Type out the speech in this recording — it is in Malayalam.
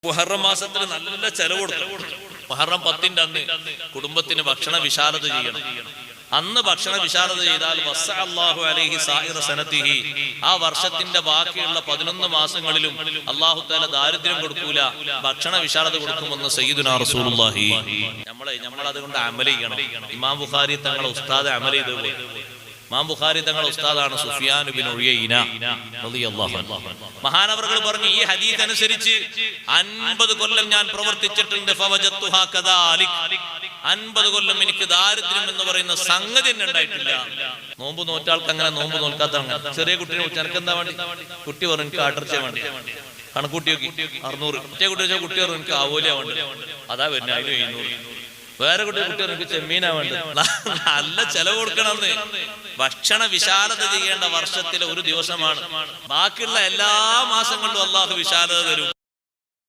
മുഹറം മാസത്തിൽ നല്ല ചെലവ് കൊടുക്കണം. മുഹറം 10-ന്റെ അന്ന് കുടുംബത്തിന് ഭക്ഷണ വിശാലത ചെയ്യണം. അന്ന് ഭക്ഷണ വിശാലത ചെയ്താൽ വസ്സഅല്ലാഹു അലൈഹി സായിറ സനതിഹി, ആ വർഷത്തിന്റെ ബാക്കിയുള്ള 11 മാസങ്ങളിലും അല്ലാഹു തആല ദാരിദ്ര്യം കൊടുക്കൂല, ഭക്ഷണ വിശാലത കൊടുക്കുമെന്ന് സയ്യിദുനാ റസൂലുള്ളാഹി. നമ്മൾ അതുകൊണ്ട് അമൽ ചെയ്യണം. ഇമാം ബുഖാരി തങ്ങളെ ഉസ്താദ് അമൽ ചെയ്തത്. ഇമാം ബുഖാരി തങ്ങളുടെ ഉസ്താദാണ് സുഫിയാൻ ഇബ്നു ഉയൈന റളിയല്ലാഹു അൻഹു. മഹാനവറുകൾ പറഞ്ഞു, ഈ ഹദീസ് അനുസരിച്ച് 50 കൊല്ലം ഞാൻ പ്രവർത്തിച്ചിട്ടുണ്ട്. ഫവജത്തുഹാ കദാലിക്, 50 കൊല്ലം എനിക്ക് ദാരിദ്ര്യം എന്ന് പറയുന്ന സംഗതി തന്നെ ഉണ്ടായിട്ടില്ല. നോമ്പ് നോറ്റാൾക്ക് അങ്ങനെ, നോമ്പ് നോൽക്കാത്ത ചെറിയ കുട്ടിനെ വിളിച്ച് എനിക്ക് എന്താ വേണ്ടി? കുട്ടി പറഞ്ഞു എനിക്ക് ആട്ടർച്ച വേണ്ടി. കണക്കൂട്ടി നോക്കി 600. ഒറ്റ കുട്ടി വെച്ചാൽ കുട്ടി പറഞ്ഞു എനിക്ക് ആവോലിയാ വേണ്ടി. അതാ വരുന്നത്, അതിന് 700. വേറെ കുട്ടി എനിക്ക് ചെമ്മീനാ വേണ്ടത്. നല്ല ചെലവ് കൊടുക്കണമെന്ന്. ഭക്ഷണ വിശാലത ചെയ്യേണ്ട വർഷത്തിലെ ഒരു ദിവസമാണ്. ബാക്കിയുള്ള എല്ലാ മാസങ്ങളിലും അല്ലാഹു വിശാലത തരും.